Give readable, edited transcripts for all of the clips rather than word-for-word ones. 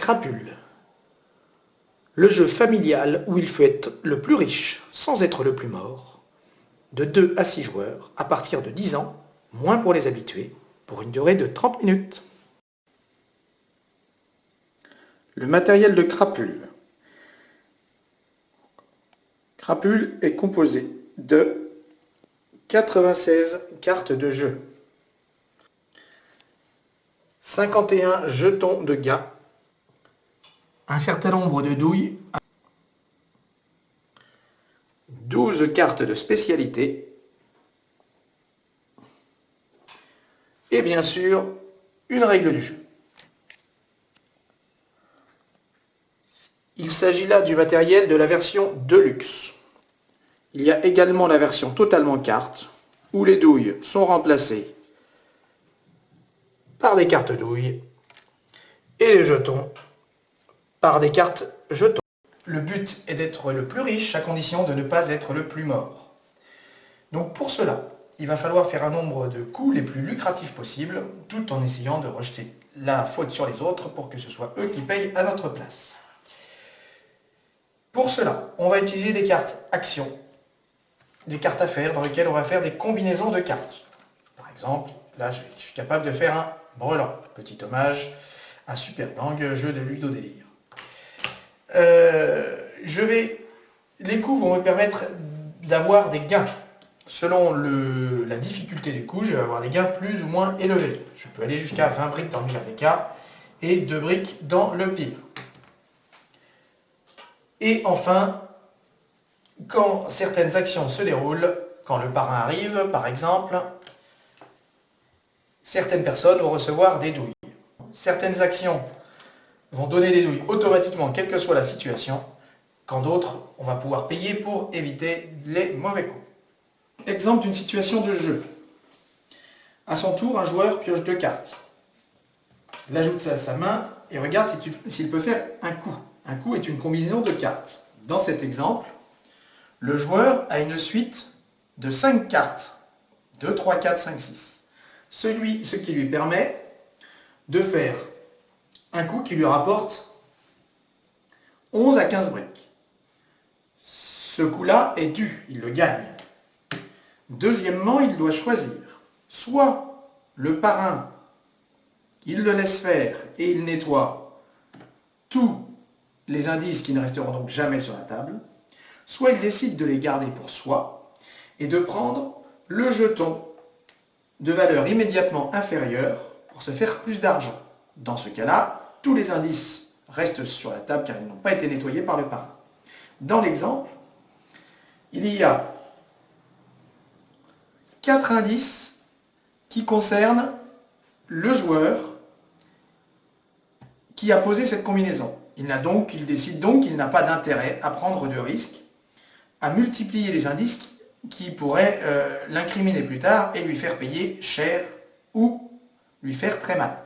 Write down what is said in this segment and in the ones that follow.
Crapule. Le jeu familial où il faut être le plus riche sans être le plus mort, de 2 à 6 joueurs, à partir de 10 ans, moins pour les habitués, pour une durée de 30 minutes. Le matériel de Crapule. Crapule est composé de 96 cartes de jeu, 51 jetons de gain, Un certain nombre de douilles, 12 cartes de spécialité et bien sûr une règle du jeu. Il s'agit là du matériel de la version Deluxe. Il y a également la version totalement carte, où les douilles sont remplacées par des cartes douilles et les jetons par des cartes jetons. Le but est d'être le plus riche à condition de ne pas être le plus mort. Donc pour cela, il va falloir faire un nombre de coups les plus lucratifs possibles, tout en essayant de rejeter la faute sur les autres pour que ce soit eux qui payent à notre place. Pour cela, on va utiliser des cartes actions, des cartes à faire dans lesquelles on va faire des combinaisons de cartes. Par exemple, là je suis capable de faire un brelan, petit hommage à Super Gang, jeu de Ludodélire. Les coups vont me permettre d'avoir des gains. Selon la difficulté du coup, je vais avoir des gains plus ou moins élevés. Je peux aller jusqu'à 20 briques dans le meilleur des cas et 2 briques dans le pire. Et enfin, quand certaines actions se déroulent, quand le parrain arrive par exemple, certaines personnes vont recevoir des douilles. Certaines actions vont donner des douilles automatiquement, quelle que soit la situation, quand d'autres, on va pouvoir payer pour éviter les mauvais coups. Exemple d'une situation de jeu. À son tour, un joueur pioche 2 cartes. Il ajoute ça à sa main et regarde s'il peut faire un coup. Un coup est une combinaison de cartes. Dans cet exemple, le joueur a une suite de 5 cartes. 2, 3, 4, 5, 6. Ce qui lui permet de faire un coup qui lui rapporte 11 à 15 briques. Ce coup-là est dû, il le gagne. Deuxièmement, il doit choisir. Soit le parrain, il le laisse faire et il nettoie tous les indices qui ne resteront donc jamais sur la table, soit il décide de les garder pour soi et de prendre le jeton de valeur immédiatement inférieure pour se faire plus d'argent. Dans ce cas-là, tous les indices restent sur la table car ils n'ont pas été nettoyés par le parrain. Dans l'exemple, il y a 4 indices qui concernent le joueur qui a posé cette combinaison. Il décide donc qu'il n'a pas d'intérêt à prendre de risques, à multiplier les indices qui pourraient l'incriminer plus tard et lui faire payer cher ou lui faire très mal.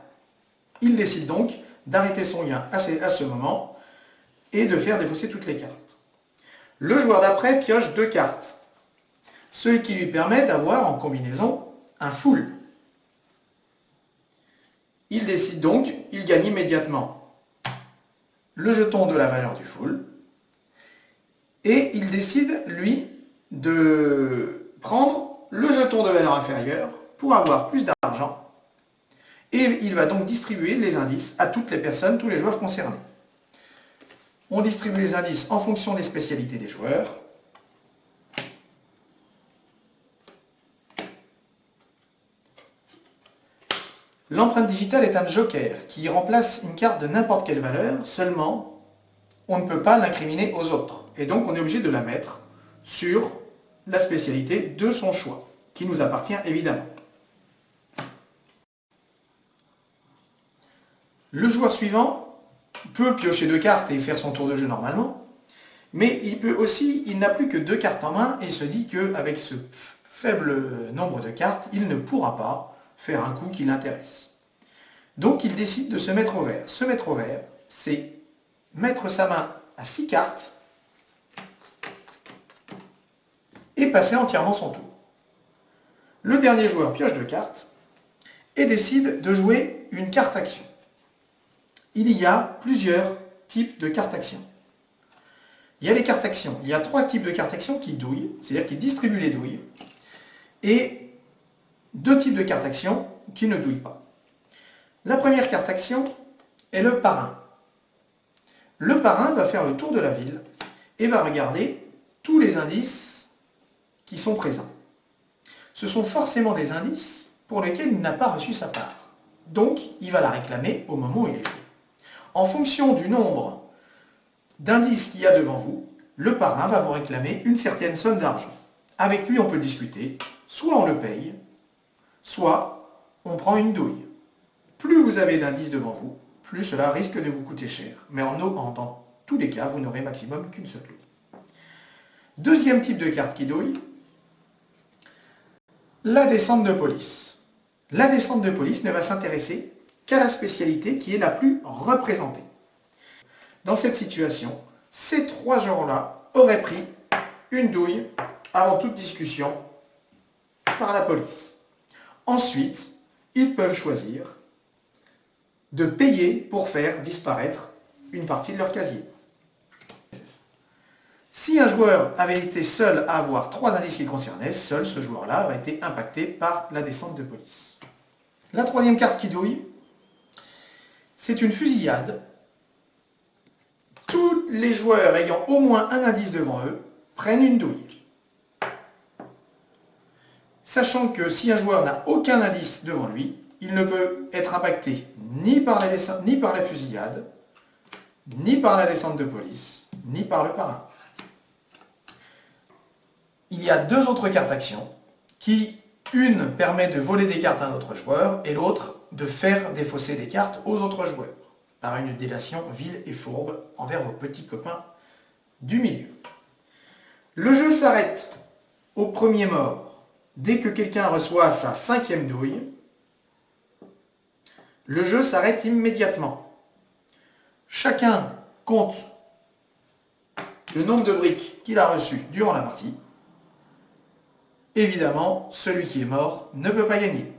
Il décide donc d'arrêter son gain à ce moment et de faire défausser toutes les cartes. Le joueur d'après pioche 2 cartes, ce qui lui permet d'avoir en combinaison un full. Il décide donc, il gagne immédiatement le jeton de la valeur du full et il décide, lui, de prendre le jeton de valeur inférieure pour avoir plus d'argent et il va donc distribuer les indices à toutes les personnes, tous les joueurs concernés. On distribue les indices en fonction des spécialités des joueurs. L'empreinte digitale est un joker qui remplace une carte de n'importe quelle valeur, seulement on ne peut pas l'incriminer aux autres. Et donc on est obligé de la mettre sur la spécialité de son choix, qui nous appartient évidemment. Le joueur suivant peut piocher 2 cartes et faire son tour de jeu normalement, mais il n'a plus que 2 cartes en main et il se dit qu'avec ce faible nombre de cartes, il ne pourra pas faire un coup qui l'intéresse. Donc il décide de se mettre au vert. Se mettre au vert, c'est mettre sa main à 6 cartes et passer entièrement son tour. Le dernier joueur pioche 2 cartes et décide de jouer une carte action. il y a plusieurs types de cartes actions. Il y a les cartes actions. Il y a 3 types de cartes actions qui douillent, c'est-à-dire qui distribuent les douilles, et 2 types de cartes actions qui ne douillent pas. La première carte action est le parrain. Le parrain va faire le tour de la ville et va regarder tous les indices qui sont présents. Ce sont forcément des indices pour lesquels il n'a pas reçu sa part. Donc, il va la réclamer au moment où il est joué. En fonction du nombre d'indices qu'il y a devant vous, le parrain va vous réclamer une certaine somme d'argent. Avec lui, on peut discuter. Soit on le paye, soit on prend une douille. Plus vous avez d'indices devant vous, plus cela risque de vous coûter cher. Mais dans tous les cas, vous n'aurez maximum qu'une seule douille. Deuxième type de carte qui douille, la descente de police. La descente de police ne va s'intéresser qu'à la spécialité qui est la plus représentée. Dans cette situation, ces 3 gens-là auraient pris une douille avant toute discussion par la police. Ensuite, ils peuvent choisir de payer pour faire disparaître une partie de leur casier. Si un joueur avait été seul à avoir 3 indices qui le concernaient, seul ce joueur-là aurait été impacté par la descente de police. La troisième carte qui douille, c'est une fusillade. Tous les joueurs ayant au moins un indice devant eux prennent une douille. Sachant que si un joueur n'a aucun indice devant lui, il ne peut être impacté ni par la fusillade, ni par la descente de police, ni par le parrain. Il y a 2 autres cartes actions qui, une permet de voler des cartes à un autre joueur et l'autre de faire défausser des cartes aux autres joueurs par une délation vile et fourbe envers vos petits copains du milieu. Le jeu s'arrête au premier mort. Dès que quelqu'un reçoit sa 5e douille, le jeu s'arrête immédiatement. Chacun compte le nombre de briques qu'il a reçues durant la partie. Évidemment, celui qui est mort ne peut pas gagner.